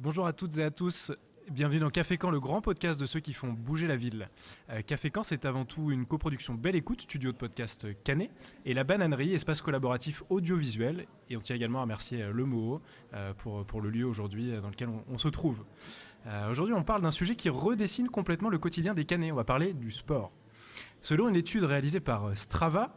Bonjour à toutes et à tous, bienvenue dans Café Caen, le grand podcast de ceux qui font bouger la ville. Café Caen, c'est avant tout une coproduction Belle Écoute, studio de podcast Canet, et La Bananerie, espace collaboratif audiovisuel. Et on tient également à remercier Le Moho pour le lieu aujourd'hui dans lequel on se trouve. Aujourd'hui, on parle d'un sujet qui redessine complètement le quotidien des Canets. On va parler du sport. Selon une étude réalisée par Strava,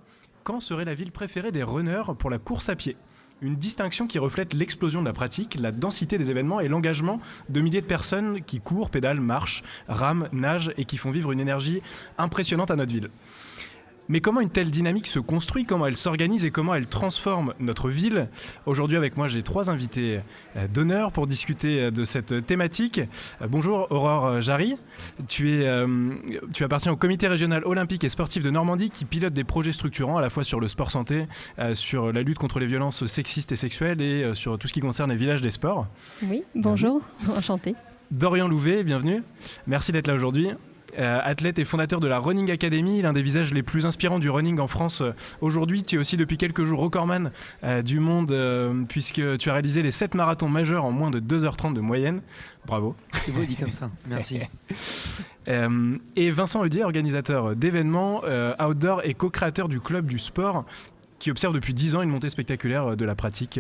Caen serait la ville préférée des runners pour la course à pied. Une distinction qui reflète l'explosion de la pratique, la densité des événements et l'engagement de milliers de personnes qui courent, pédalent, marchent, rament, nagent et qui font vivre une énergie impressionnante à notre ville. Mais comment une telle dynamique se construit, comment elle s'organise et comment elle transforme notre ville ? Aujourd'hui avec moi j'ai 3 invités d'honneur pour discuter de cette thématique. Bonjour Aurore Jarry, tu appartiens au comité régional olympique et sportif de Normandie qui pilote des projets structurants à la fois sur le sport santé, sur la lutte contre les violences sexistes et sexuelles et sur tout ce qui concerne les villages des sports. Oui, bonjour, enchantée. Dorian Louvet, bienvenue, merci d'être là aujourd'hui. Athlète et fondateur de la Running Academy, l'un des visages les plus inspirants du running en France aujourd'hui. Tu es aussi depuis quelques jours recordman du monde puisque tu as réalisé les 7 marathons majeurs en moins de 2h30 de moyenne. Bravo. C'est beau dit comme ça, merci. Et Vincent Heudier, organisateur d'événements outdoor et co-créateur du Club du Sport qui observe depuis 10 ans une montée spectaculaire de la pratique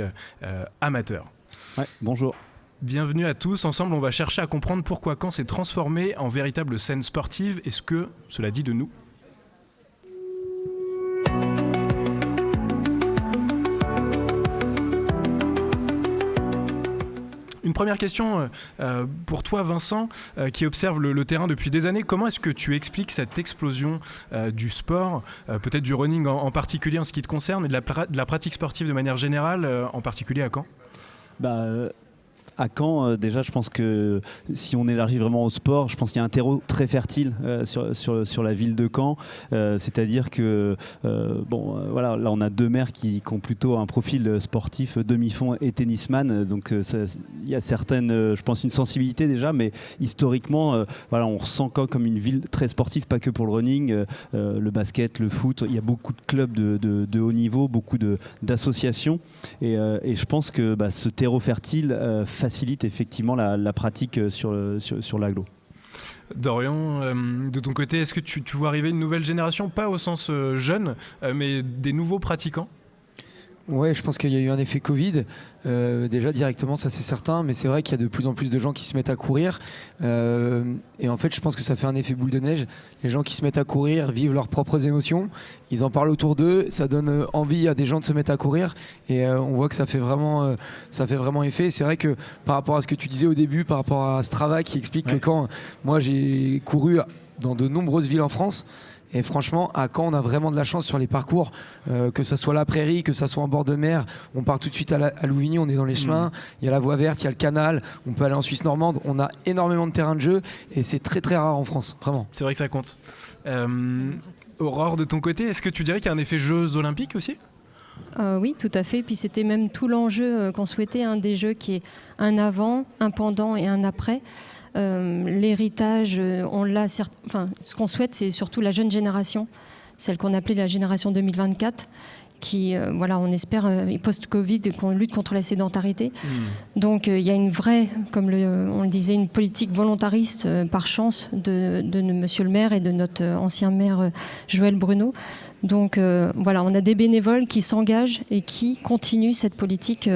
amateur. Ouais, bonjour. Bienvenue à tous. Ensemble, on va chercher à comprendre pourquoi Caen s'est transformé en véritable scène sportive et ce que cela dit de nous. Une première question pour toi, Vincent, qui observe le terrain depuis des années. Comment est-ce que tu expliques cette explosion du sport, peut-être du running en particulier en ce qui te concerne, et de la pratique sportive de manière générale, en particulier à Caen ? À Caen, déjà, je pense que si on élargit vraiment au sport, je pense qu'il y a un terreau très fertile sur la ville de Caen. C'est-à-dire que, voilà, là, on a 2 maires qui ont plutôt un profil sportif, demi-fond et tennisman. Donc, il y a certaines, je pense, une sensibilité déjà, mais historiquement, voilà, on ressent Caen comme une ville très sportive, pas que pour le running, le basket, le foot. Il y a beaucoup de clubs de haut niveau, beaucoup d'associations. Et je pense que ce terreau fertile facilite effectivement la pratique sur l'agglo. Dorian, de ton côté, est-ce que tu vois arriver une nouvelle génération, pas au sens jeune, mais des nouveaux pratiquants ? Ouais, je pense qu'il y a eu un effet Covid, déjà directement, ça c'est certain, mais c'est vrai qu'il y a de plus en plus de gens qui se mettent à courir, et en fait je pense que ça fait un effet boule de neige. Les gens qui se mettent à courir vivent leurs propres émotions, ils en parlent autour d'eux, ça donne envie à des gens de se mettre à courir, et on voit que ça fait vraiment effet. C'est vrai que par rapport à ce que tu disais au début, par rapport à Strava qui explique que quand moi j'ai couru dans de nombreuses villes en France, et franchement, à Caen, on a vraiment de la chance sur les parcours, que ça soit la prairie, que ça soit en bord de mer. On part tout de suite à Louvigny, on est dans les chemins. Il y a la voie verte, il y a le canal. On peut aller en Suisse normande. On a énormément de terrains de jeu et c'est très très rare en France, vraiment. C'est vrai que ça compte. Aurore, de ton côté, est-ce que tu dirais qu'il y a un effet Jeux olympiques aussi ? Oui, tout à fait. Puis c'était même tout l'enjeu qu'on souhaitait, des Jeux qui est un avant, un pendant et un après. L'héritage, ce qu'on souhaite, c'est surtout la jeune génération, celle qu'on appelait la génération 2024, qui, on espère, post-Covid, qu'on lutte contre la sédentarité. Donc il y a une vraie, comme on le disait, une politique volontariste par chance de monsieur le maire et de notre ancien maire Joël Bruno. Donc on a des bénévoles qui s'engagent et qui continuent cette politique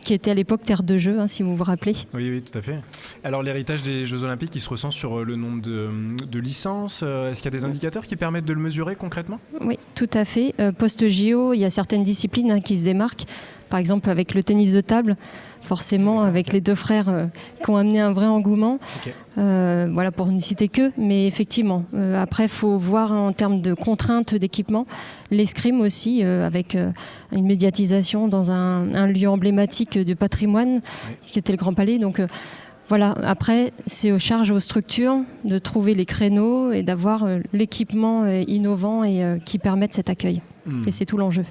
qui était à l'époque terre de jeu, si vous vous rappelez. Oui, tout à fait. Alors l'héritage des Jeux Olympiques, il se ressent sur le nombre de licences. Est-ce qu'il y a des indicateurs qui permettent de le mesurer concrètement ? Oui, tout à fait. Post-JO, il y a certaines disciplines qui se démarquent. Par exemple, avec le tennis de table, forcément, avec les 2 frères qui ont amené un vrai engouement. Okay. Pour ne citer que. Mais effectivement, après, il faut voir en termes de contraintes d'équipement. L'escrime aussi, avec une médiatisation dans un lieu emblématique du patrimoine, qui était le Grand Palais. Donc, après, c'est aux charges, aux structures de trouver les créneaux et d'avoir l'équipement innovant et qui permette cet accueil. Et c'est tout l'enjeu.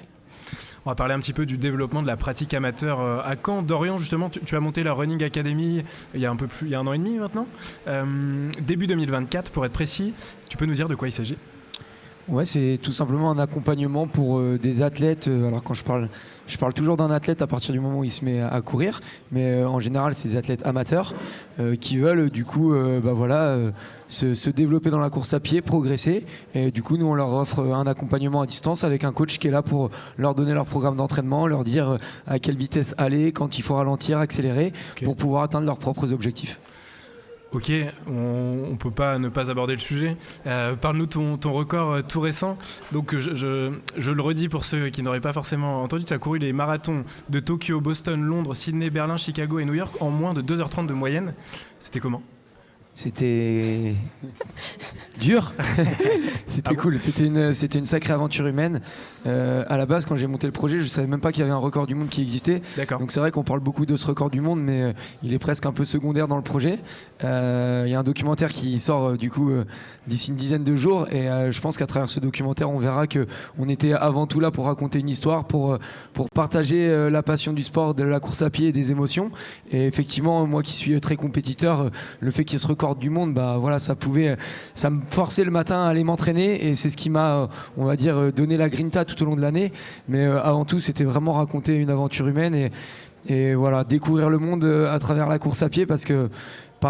On va parler un petit peu du développement de la pratique amateur à Caen. Dorian, justement, tu as monté la Running Academy il y a 1 an et demi maintenant. Début 2024, pour être précis. Tu peux nous dire de quoi il s'agit ? Ouais, c'est tout simplement un accompagnement pour des athlètes. Alors quand je parle toujours d'un athlète à partir du moment où il se met à courir, mais en général c'est des athlètes amateurs qui veulent du coup se développer dans la course à pied, progresser. Et du coup nous on leur offre un accompagnement à distance avec un coach qui est là pour leur donner leur programme d'entraînement, leur dire à quelle vitesse aller, quand il faut ralentir, accélérer, pour pouvoir atteindre leurs propres objectifs. Ok, on ne peut pas ne pas aborder le sujet. Parle-nous ton record tout récent. Donc je le redis pour ceux qui n'auraient pas forcément entendu, tu as couru les marathons de Tokyo, Boston, Londres, Sydney, Berlin, Chicago et New York en moins de 2h30 de moyenne. C'était comment ? C'était dur. C'était cool. C'était une sacrée aventure humaine. À la base, quand j'ai monté le projet, je savais même pas qu'il y avait un record du monde qui existait. D'accord. Donc c'est vrai qu'on parle beaucoup de ce record du monde, mais il est presque un peu secondaire dans le projet. Il y a un documentaire qui sort d'ici une dizaine de jours, et je pense qu'à travers ce documentaire, on verra que on était avant tout là pour raconter une histoire, pour partager la passion du sport, de la course à pied et des émotions. Et effectivement, moi qui suis très compétiteur, le fait qu'il y ait ce record du monde, ça me forçait le matin à aller m'entraîner, et c'est ce qui m'a, on va dire, donné la grinta tout au long de l'année. Mais avant tout, c'était vraiment raconter une aventure humaine et voilà, découvrir le monde à travers la course à pied, parce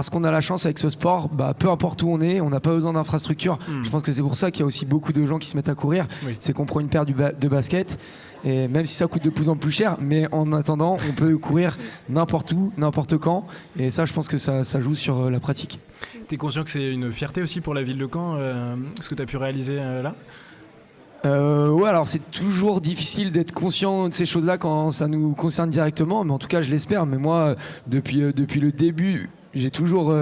qu'on a la chance avec ce sport, peu importe où on est, on n'a pas besoin d'infrastructures. Je pense que c'est pour ça qu'il y a aussi beaucoup de gens qui se mettent à courir. Oui. C'est qu'on prend une paire de baskets, et même si ça coûte de plus en plus cher, mais en attendant, on peut courir n'importe où, n'importe quand. Et ça, je pense que ça joue sur la pratique. T'es conscient que c'est une fierté aussi pour la ville de Caen, ce que tu as pu réaliser là ? Ouais, alors c'est toujours difficile d'être conscient de ces choses-là quand ça nous concerne directement, mais en tout cas, je l'espère. Mais moi, depuis le début, j'ai toujours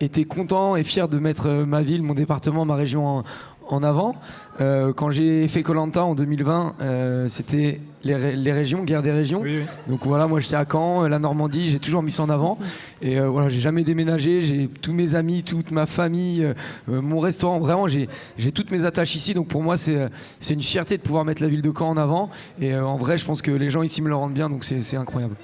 été content et fier de mettre ma ville, mon département, ma région en avant. Quand j'ai fait Koh-Lanta en 2020, c'était les régions, guerre des régions. Oui. Donc voilà, moi j'étais à Caen, la Normandie, j'ai toujours mis ça en avant. Et voilà, j'ai jamais déménagé, j'ai tous mes amis, toute ma famille, mon restaurant, vraiment j'ai toutes mes attaches ici. Donc pour moi c'est une fierté de pouvoir mettre la ville de Caen en avant. Et en vrai, je pense que les gens ici me le rendent bien, donc c'est incroyable.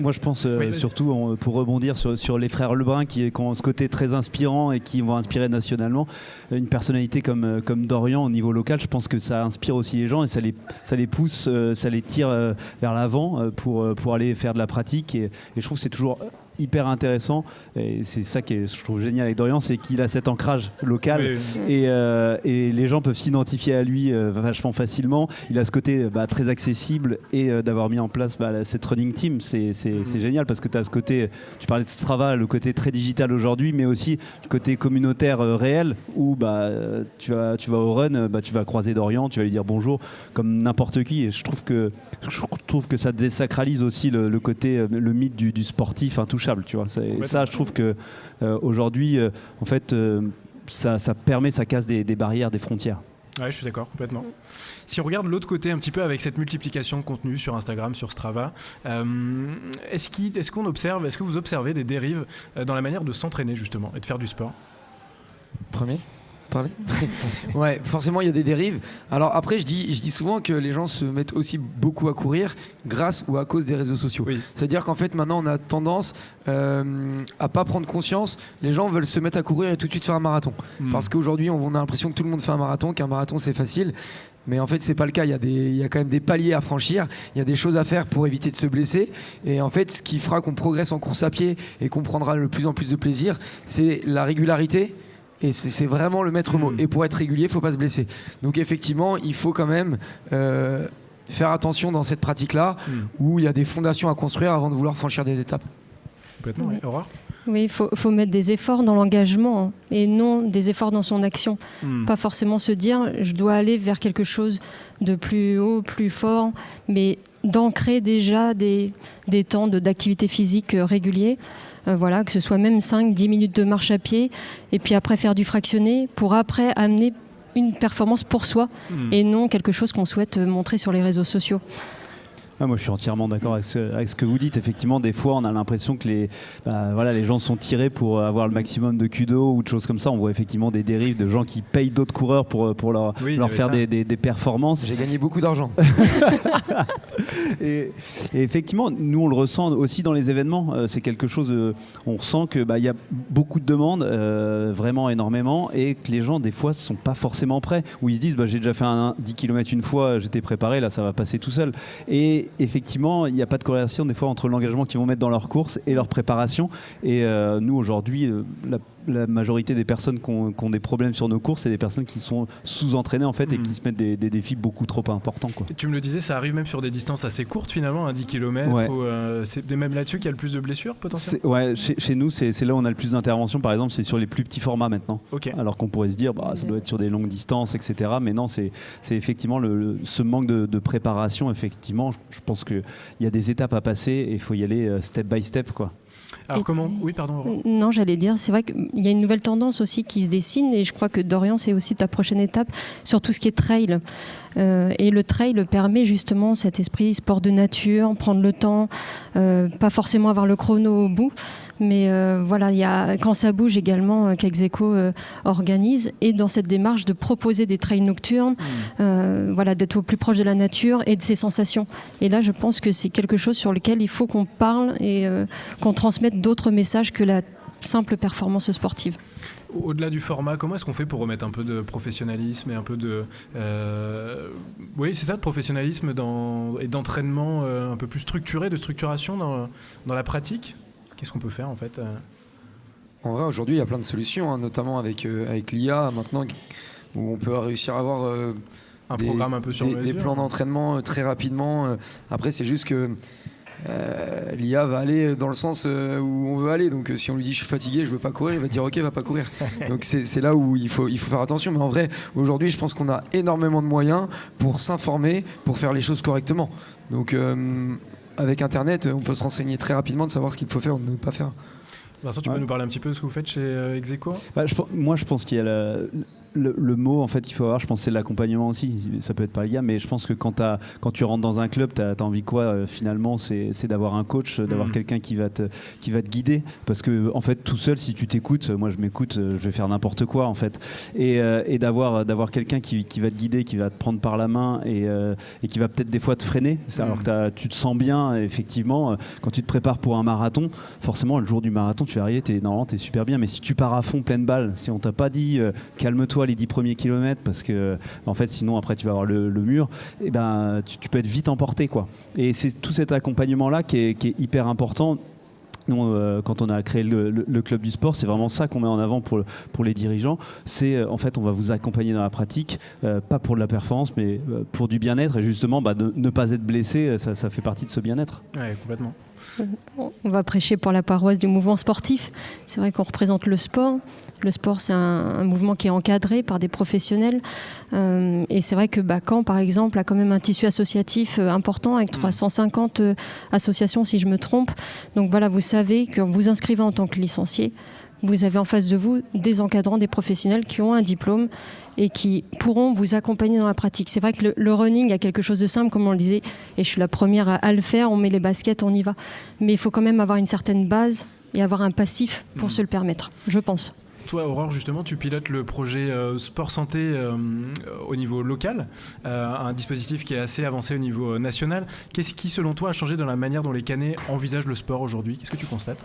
Moi je pense surtout pour rebondir sur les frères Lebrun qui ont ce côté très inspirant et qui vont inspirer nationalement. Une personnalité comme Dorian au niveau local, je pense que ça inspire aussi les gens et ça les pousse, ça les tire vers l'avant pour aller faire de la pratique et je trouve que c'est toujours hyper intéressant et c'est ça que je trouve génial avec Dorian, c'est qu'il a cet ancrage local. Oui. Et les gens peuvent s'identifier à lui vachement facilement. Il a ce côté très accessible et d'avoir mis en place cette running team, c'est génial parce que tu as ce côté, tu parlais de Strava, le côté très digital aujourd'hui, mais aussi le côté communautaire réel où tu vas au run, tu vas croiser Dorian, tu vas lui dire bonjour comme n'importe qui et je trouve que ça désacralise aussi le côté, le mythe du sportif intouchable. Tu vois, ça je trouve que aujourd'hui en fait ça permet, ça casse des barrières, des frontières. Ouais, je suis d'accord, complètement. Si on regarde l'autre côté un petit peu avec cette multiplication de contenu sur Instagram, sur Strava, est-ce que vous observez des dérives dans la manière de s'entraîner justement et de faire du sport ? Premier parler. Ouais, forcément il y a des dérives. Alors après je dis souvent que les gens se mettent aussi beaucoup à courir grâce ou à cause des réseaux sociaux. Oui. C'est-à-dire qu'en fait maintenant on a tendance à pas prendre conscience. Les gens veulent se mettre à courir et tout de suite faire un marathon. Parce qu'aujourd'hui on a l'impression que tout le monde fait un marathon, qu'un marathon c'est facile. Mais en fait c'est pas le cas, il y a quand même des paliers à franchir, il y a des choses à faire pour éviter de se blesser et en fait ce qui fera qu'on progresse en course à pied et qu'on prendra de plus en plus de plaisir, c'est la régularité. Et c'est vraiment le maître mot. Et pour être régulier, il ne faut pas se blesser. Donc effectivement, il faut quand même faire attention dans cette pratique-là où il y a des fondations à construire avant de vouloir franchir des étapes. Complètement, oui. Aurore ? Oui, il faut mettre des efforts dans l'engagement et non des efforts dans son action. Pas forcément se dire je dois aller vers quelque chose de plus haut, plus fort, mais d'ancrer déjà des temps d'activité physique réguliers. Voilà, que ce soit même 5-10 minutes de marche à pied et puis après faire du fractionné pour après amener une performance pour soi et non quelque chose qu'on souhaite montrer sur les réseaux sociaux. Ah, moi, je suis entièrement d'accord avec ce que vous dites. Effectivement, des fois, on a l'impression que les gens sont tirés pour avoir le maximum de kudo ou de choses comme ça. On voit effectivement des dérives de gens qui payent d'autres coureurs pour leur faire des performances. J'ai gagné beaucoup d'argent. et effectivement, nous, on le ressent aussi dans les événements. C'est quelque chose, on ressent qu'il y a beaucoup de demandes, vraiment énormément, et que les gens, des fois, ne sont pas forcément prêts. Ou ils se disent, j'ai déjà fait 10 km une fois, j'étais préparé, là, ça va passer tout seul. Et effectivement, il n'y a pas de corrélation des fois entre l'engagement qu'ils vont mettre dans leur course et leur préparation. Et nous, aujourd'hui, la majorité des personnes qui ont des problèmes sur nos courses, c'est des personnes qui sont sous-entraînées en fait et qui se mettent des défis beaucoup trop importants, quoi. Tu me le disais, ça arrive même sur des distances assez courtes finalement, 10 km. Ouais. C'est même là-dessus qu'il y a le plus de blessures potentiellement. Chez nous, c'est là où on a le plus d'interventions. Par exemple, c'est sur les plus petits formats maintenant. Okay. Alors qu'on pourrait se dire, ça doit être sur des longues distances, etc. Mais non, c'est effectivement ce manque de préparation. Effectivement, je pense qu'il y a des étapes à passer et il faut y aller step by step, quoi. Alors comment ? Oui, pardon. Aurore. Non, j'allais dire, c'est vrai qu'il y a une nouvelle tendance aussi qui se dessine et je crois que Dorian, c'est aussi ta prochaine étape sur tout ce qui est trail. Et le trail permet justement cet esprit sport de nature, prendre le temps, pas forcément avoir le chrono au bout. Mais voilà, il y a Quand ça bouge également qu'Execo organise, et dans cette démarche de proposer des trails nocturnes, voilà, d'être au plus proche de la nature et de ses sensations. Et là, je pense que c'est quelque chose sur lequel il faut qu'on parle et qu'on transmette d'autres messages que la simple performance sportive. Au-delà du format, comment est-ce qu'on fait pour remettre un peu de professionnalisme et un peu de... oui, c'est ça, de professionnalisme et d'entraînement un peu plus structuré, de structuration dans la pratique ? Qu'est-ce qu'on peut faire en fait ? En vrai, aujourd'hui, il y a plein de solutions, notamment avec l'IA maintenant, où on peut réussir à avoir un programme un peu sur mesure, des plans d'entraînement très rapidement. Après, c'est juste que l'IA va aller dans le sens où on veut aller. Donc, si on lui dit je suis fatigué, je veux pas courir, il va dire ok, va pas courir. Donc, c'est là où il faut faire attention. Mais en vrai, aujourd'hui, je pense qu'on a énormément de moyens pour s'informer, pour faire les choses correctement. Donc, avec Internet, on peut se renseigner très rapidement de savoir ce qu'il faut faire ou ne pas faire. Vincent, tu peux nous parler un petit peu de ce que vous faites chez Execo ? Moi, je pense qu'il y a le mot en fait qu'il faut avoir, je pense que c'est l'accompagnement aussi. Ça peut être par l'IA, mais je pense que quand tu rentres dans un club, tu as envie quoi finalement, c'est d'avoir un coach, d'avoir quelqu'un qui va te guider, parce que en fait tout seul, si tu t'écoutes, moi je m'écoute, je vais faire n'importe quoi en fait, et d'avoir quelqu'un qui va te guider, qui va te prendre par la main et qui va peut-être des fois te freiner, alors que tu te sens bien effectivement. Quand tu te prépares pour un marathon, forcément le jour du marathon tu vas arriver, t'es super bien, mais si tu pars à fond pleine balle, si on t'a pas dit calme-toi les 10 premiers kilomètres, parce que en fait sinon après tu vas avoir le mur, et ben tu peux être vite emporté, quoi. Et c'est tout cet accompagnement là qui est hyper important. Nous, quand on a créé le club du sport, c'est vraiment ça qu'on met en avant pour les dirigeants. C'est en fait, on va vous accompagner dans la pratique, pas pour de la performance, mais pour du bien-être. Et justement, ne pas être blessé, ça fait partie de ce bien-être. Ouais, complètement. On va prêcher pour la paroisse du mouvement sportif. C'est vrai qu'on représente le sport. Le sport, c'est un mouvement qui est encadré par des professionnels. Et c'est vrai que Caen, par exemple, a quand même un tissu associatif important avec 350 associations, si je me trompe. Donc voilà, vous savez que vous inscrivez en tant que licencié, vous avez en face de vous des encadrants, des professionnels qui ont un diplôme et qui pourront vous accompagner dans la pratique. C'est vrai que le running a quelque chose de simple, comme on le disait, et je suis la première à le faire, on met les baskets, on y va. Mais il faut quand même avoir une certaine base et avoir un passif pour se le permettre, je pense. Toi, Aurore, justement, tu pilotes le projet Sport Santé au niveau local, un dispositif qui est assez avancé au niveau national. Qu'est-ce qui, selon toi, a changé dans la manière dont les Canets envisagent le sport aujourd'hui ? Qu'est-ce que tu constates ?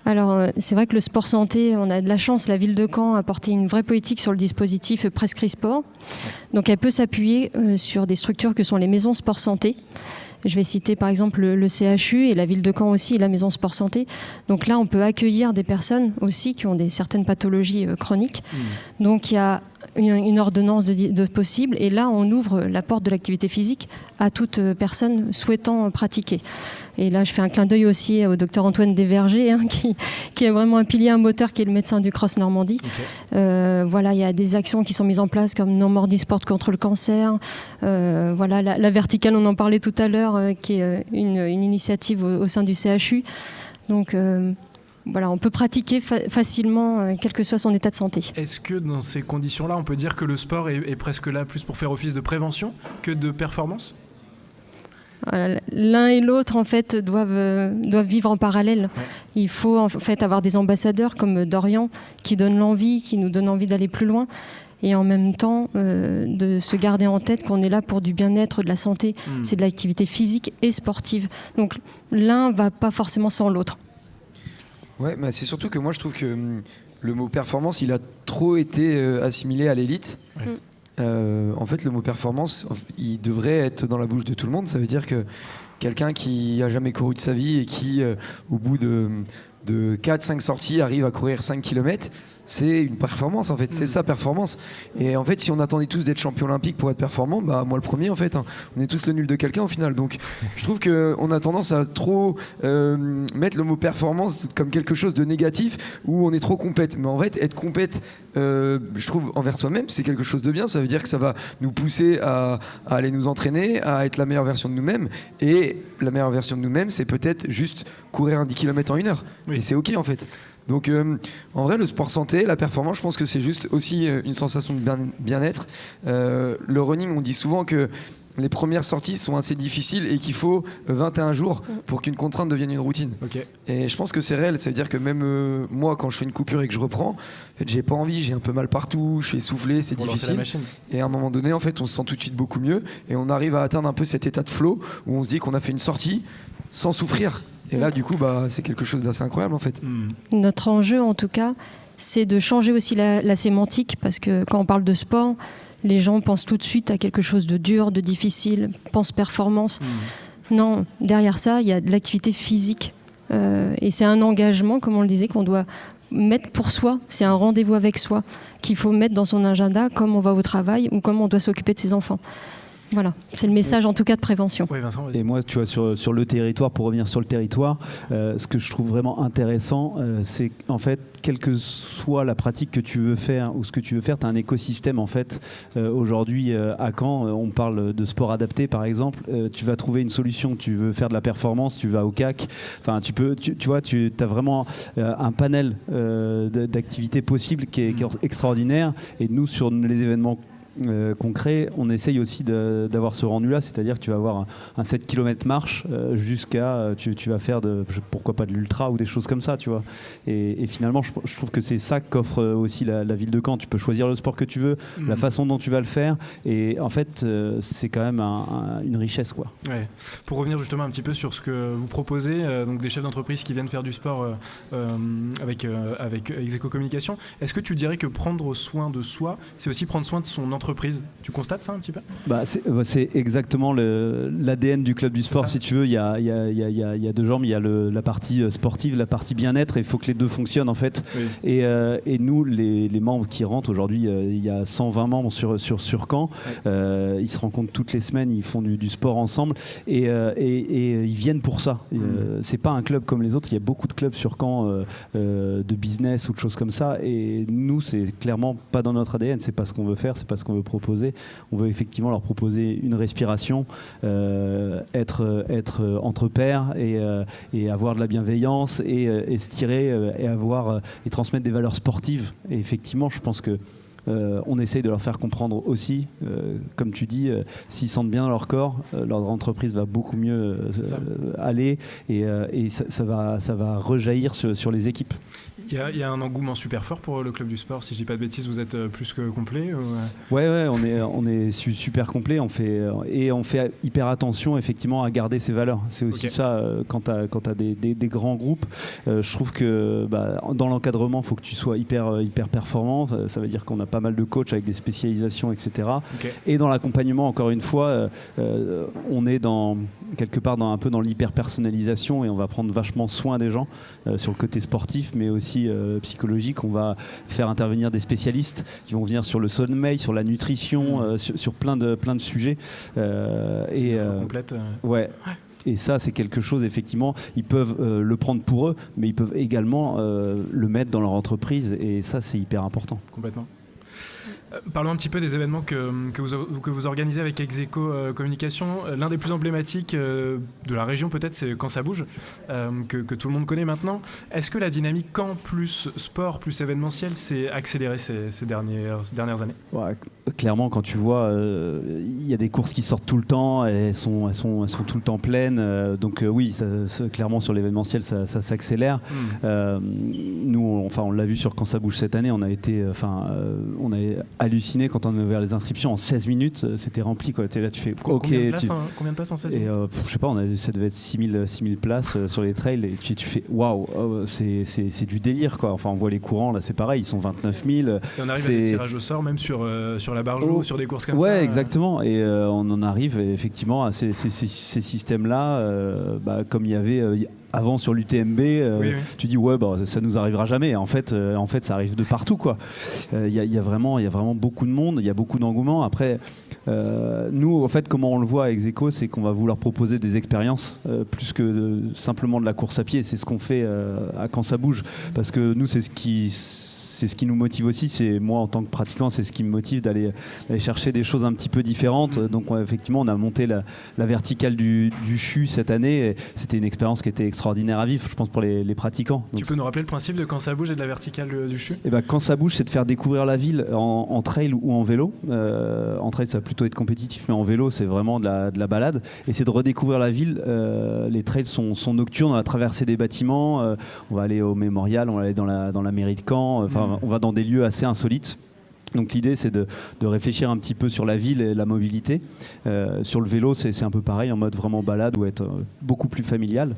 Alors, c'est vrai que le sport santé, on a de la chance, la ville de Caen a porté une vraie politique sur le dispositif Prescrit Sport. Donc, elle peut s'appuyer sur des structures que sont les maisons sport santé. Je vais citer par exemple le CHU et la ville de Caen aussi, la maison sport santé. Donc là, on peut accueillir des personnes aussi qui ont certaines pathologies chroniques. Donc il y a une ordonnance de possible, et là, on ouvre la porte de l'activité physique à toute personne souhaitant pratiquer. Et là, je fais un clin d'œil aussi au docteur Antoine Desvergers, qui est vraiment un pilier, un moteur, qui est le médecin du Cross Normandie. Okay. Voilà, il y a des actions qui sont mises en place comme Normandie-Sport contre le cancer. Voilà, la verticale, on en parlait tout à l'heure, qui est une initiative au sein du CHU. Donc voilà, on peut pratiquer facilement, quel que soit son état de santé. Est-ce que dans ces conditions-là, on peut dire que le sport est presque là plus pour faire office de prévention que de performance ? Voilà, l'un et l'autre en fait doivent vivre en parallèle. Ouais. Il faut en fait avoir des ambassadeurs comme Dorian qui donnent l'envie, qui nous donnent envie d'aller plus loin. Et en même temps, de se garder en tête qu'on est là pour du bien-être, de la santé. C'est de l'activité physique et sportive. Donc l'un ne va pas forcément sans l'autre. Ouais, mais c'est surtout que moi je trouve que le mot performance, il a trop été assimilé à l'élite. Ouais. En fait, le mot performance, il devrait être dans la bouche de tout le monde. Ça veut dire que quelqu'un qui a jamais couru de sa vie et qui, au bout de 4-5 sorties, arrive à courir 5 km, c'est une performance en fait, c'est sa performance. Et en fait, si on attendait tous d'être champion olympique pour être performant, bah moi le premier en fait, hein, on est tous le nul de quelqu'un au final. Donc je trouve qu'on a tendance à trop mettre le mot performance comme quelque chose de négatif où on est trop compète. Mais en fait, être compète, je trouve envers soi-même, c'est quelque chose de bien. Ça veut dire que ça va nous pousser à aller nous entraîner, à être la meilleure version de nous-mêmes. Et la meilleure version de nous-mêmes, c'est peut-être juste courir un 10 km en 1 heure. Oui. Et c'est ok en fait. Donc en vrai, le sport santé, la performance, je pense que c'est juste aussi une sensation de bien-être. Le running, on dit souvent que les premières sorties sont assez difficiles et qu'il faut 21 jours pour qu'une contrainte devienne une routine. Ok. Et je pense que c'est réel. Ça veut dire que même moi, quand je fais une coupure et que je reprends, en fait, j'ai pas envie, j'ai un peu mal partout, je suis essoufflé, c'est Pour lancer la difficile. machine. Et à un moment donné, en fait, on se sent tout de suite beaucoup mieux et on arrive à atteindre un peu cet état de flow où on se dit qu'on a fait une sortie sans souffrir. Et là, du coup, bah, c'est quelque chose d'assez incroyable, en fait. Notre enjeu, en tout cas, c'est de changer aussi la sémantique, parce que quand on parle de sport, les gens pensent tout de suite à quelque chose de dur, de difficile, pensent performance. Non, derrière ça, il y a de l'activité physique. Et c'est un engagement, comme on le disait, qu'on doit mettre pour soi. C'est un rendez-vous avec soi qu'il faut mettre dans son agenda, comme on va au travail ou comme on doit s'occuper de ses enfants. Voilà, c'est le message en tout cas de prévention. Oui, Vincent, vas-y. Et moi, tu vois, sur le territoire, pour revenir sur le territoire, ce que je trouve vraiment intéressant, c'est qu'en fait, quelle que soit la pratique que tu veux faire ou ce que tu veux faire, tu as un écosystème en fait. Aujourd'hui, à Caen, on parle de sport adapté par exemple. Tu vas trouver une solution. Tu veux faire de la performance, tu vas au CAC. Enfin, tu vois, tu as vraiment un panel d'activités possibles qui est extraordinaire. Et nous, sur les événements concret, on essaye aussi d'avoir ce rendu-là, c'est-à-dire que tu vas avoir un 7 km marche jusqu'à, tu vas faire pourquoi pas de l'ultra ou des choses comme ça, tu vois. Et finalement, je trouve que c'est ça qu'offre aussi la ville de Caen. Tu peux choisir le sport que tu veux, la façon dont tu vas le faire, et en fait, c'est quand même une richesse, quoi. Ouais. Pour revenir justement un petit peu sur ce que vous proposez, donc des chefs d'entreprise qui viennent faire du sport avec Execo Communication, est-ce que tu dirais que prendre soin de soi, c'est aussi prendre soin de son entreprise? Tu constates ça un petit peu? C'est exactement l'ADN du club du sport, si tu veux. Il y a deux jambes, il y a la partie sportive, la partie bien-être, et il faut que les deux fonctionnent en fait. Oui. Et nous, les membres qui rentrent aujourd'hui, il y a 120 membres sur Caen. Ouais. Ils se rencontrent toutes les semaines, ils font du sport ensemble et ils viennent pour ça. C'est pas un club comme les autres, il y a beaucoup de clubs sur Caen de business ou de choses comme ça, et nous, c'est clairement pas dans notre ADN, c'est pas ce qu'on veut faire, c'est pas ce qu'on veut proposer. On veut effectivement leur proposer une respiration, être entre pairs et avoir de la bienveillance et se tirer et transmettre des valeurs sportives. Et effectivement, je pense que on essaye de leur faire comprendre aussi, comme tu dis, s'ils sentent bien dans leur corps, leur entreprise va beaucoup mieux aller et ça va rejaillir sur les équipes. Il y a un engouement super fort pour le club du sport. Si je dis pas de bêtises, vous êtes plus que complet ou... Ouais, on est super complet. On fait hyper attention effectivement à garder ces valeurs. C'est aussi ça quand tu as des grands groupes. Je trouve que dans l'encadrement, il faut que tu sois hyper performant. Ça veut dire qu'on a pas mal de coachs avec des spécialisations, etc. Et dans l'accompagnement, encore une fois, on est quelque part un peu dans l'hyper personnalisation et on va prendre vachement soin des gens sur le côté sportif, mais aussi psychologique. On va faire intervenir des spécialistes qui vont venir sur le sommeil, sur la nutrition, sur plein de sujets. Complète. Ouais. Et ça, c'est quelque chose, effectivement, ils peuvent le prendre pour eux, mais ils peuvent également le mettre dans leur entreprise. Et ça, c'est hyper important. Complètement. Parlons un petit peu des événements que vous organisez avec Execo Communication. L'un des plus emblématiques de la région peut-être, c'est Quand ça bouge, que tout le monde connaît maintenant. Est-ce que la dynamique Caen plus sport plus événementiel s'est accélérée ces dernières années? Ouais, clairement, quand tu vois, il y a des courses qui sortent tout le temps, et elles sont tout le temps pleines. Donc oui, clairement sur l'événementiel, ça s'accélère. Nous, on l'a vu sur Quand ça bouge cette année, on a halluciné quand on a ouvert les inscriptions en 16 minutes, c'était rempli quoi. T'es là, tu fais combien de places en 16 minutes? Je sais pas, ça devait être 6000 places sur les trails et tu fais waouh, c'est du délire quoi. Enfin, on voit les courants là, c'est pareil, ils sont 29 000. Et on arrive à des tirages au sort même sur la Barjot, sur des courses comme ça. Ouais, exactement. Et on en arrive effectivement à ces systèmes là, comme il y avait avant sur l'UTMB, oui. Tu dis ouais, ça nous arrivera jamais. En fait, ça arrive de partout quoi. Il y a vraiment beaucoup de monde, il y a beaucoup d'engouement. Après, nous, en fait, comment on le voit à Execo, c'est qu'on va vouloir proposer des expériences plus que simplement de la course à pied. C'est ce qu'on fait à Quand ça bouge, parce que nous, c'est ce qui nous motive aussi. C'est moi en tant que pratiquant, c'est ce qui me motive d'aller chercher des choses un petit peu différentes. Donc effectivement, on a monté la verticale du CHU cette année. C'était une expérience qui était extraordinaire à vivre, je pense, pour les pratiquants. Donc, tu peux nous rappeler le principe de Quand ça bouge et de la verticale du CHU? Quand ça bouge, c'est de faire découvrir la ville en trail ou en vélo. En trail, ça va plutôt être compétitif, mais en vélo, c'est vraiment de la balade. Et c'est de redécouvrir la ville. Les trails sont nocturnes, on va traverser des bâtiments. On va aller au Mémorial, on va aller dans la mairie de Caen. On va dans des lieux assez insolites. Donc l'idée, c'est de réfléchir un petit peu sur la ville et la mobilité. Sur le vélo, c'est un peu pareil, en mode vraiment balade ou être beaucoup plus familial.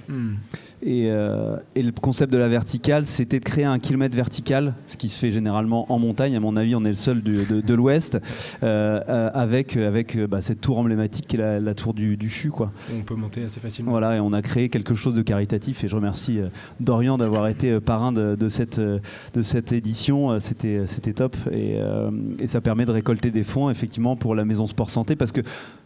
Et le concept de la verticale, c'était de créer un kilomètre vertical, ce qui se fait généralement en montagne. À mon avis, on est le seul de l'Ouest, avec cette tour emblématique qui est la tour du CHU, quoi. On peut monter assez facilement. Voilà, et on a créé quelque chose de caritatif. Et je remercie Dorian d'avoir été parrain de cette édition. C'était top. Et ça permet de récolter des fonds, effectivement, pour la Maison Sport Santé. Parce que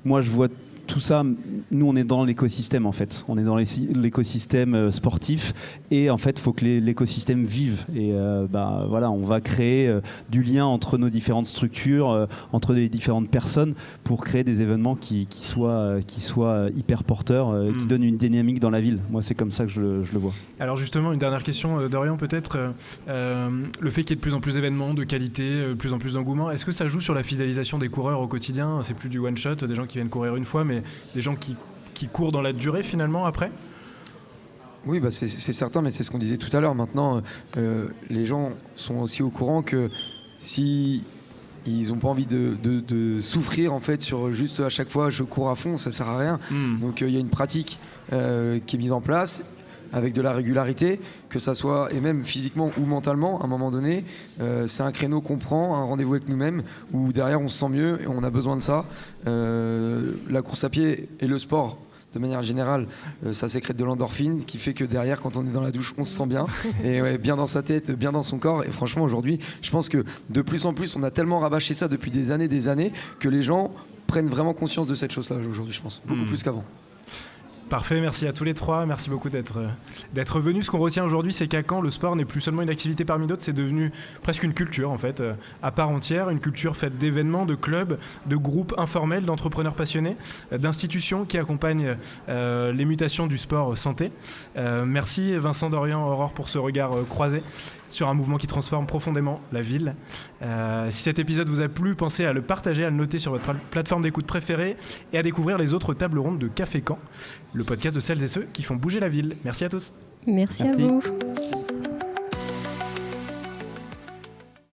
moi, je vois tout ça, nous on est dans l'écosystème en fait, on est dans l'écosystème sportif et en fait il faut que l'écosystème vive et voilà, on va créer du lien entre nos différentes structures, entre les différentes personnes pour créer des événements qui soient hyper porteurs, qui donnent une dynamique dans la ville. Moi c'est comme ça que je le vois. Alors justement, une dernière question Dorian, peut-être le fait qu'il y ait de plus en plus d'événements de qualité, de plus en plus d'engouement, est-ce que ça joue sur la fidélisation des coureurs au quotidien? C'est plus du one shot, des gens qui viennent courir une fois, mais des gens qui courent dans la durée finalement après? Oui, c'est certain, mais c'est ce qu'on disait tout à l'heure. Maintenant, les gens sont aussi au courant que si ils n'ont pas envie de souffrir en fait sur juste à chaque fois je cours à fond, ça sert à rien. Donc il y a une pratique qui est mise en place avec de la régularité, que ça soit, et même physiquement ou mentalement, à un moment donné, c'est un créneau qu'on prend, un rendez-vous avec nous-mêmes, où derrière on se sent mieux et on a besoin de ça. La course à pied et le sport, de manière générale, ça sécrète de l'endorphine, qui fait que derrière, quand on est dans la douche, on se sent bien, et ouais, bien dans sa tête, bien dans son corps. Et franchement, aujourd'hui, je pense que de plus en plus, on a tellement rabâché ça depuis des années, que les gens prennent vraiment conscience de cette chose-là aujourd'hui, je pense, beaucoup plus qu'avant. Parfait, merci à tous les trois, merci beaucoup d'être venus. Ce qu'on retient aujourd'hui, c'est qu'à Caen, le sport n'est plus seulement une activité parmi d'autres, c'est devenu presque une culture en fait, à part entière, une culture faite d'événements, de clubs, de groupes informels, d'entrepreneurs passionnés, d'institutions qui accompagnent les mutations du sport santé. Merci Vincent, Dorian, Aurore pour ce regard croisé sur un mouvement qui transforme profondément la ville. Si cet épisode vous a plu, pensez à le partager, à le noter sur votre plateforme d'écoute préférée et à découvrir les autres tables rondes de Café Caen, le podcast de celles et ceux qui font bouger la ville. Merci à tous. Merci. À vous.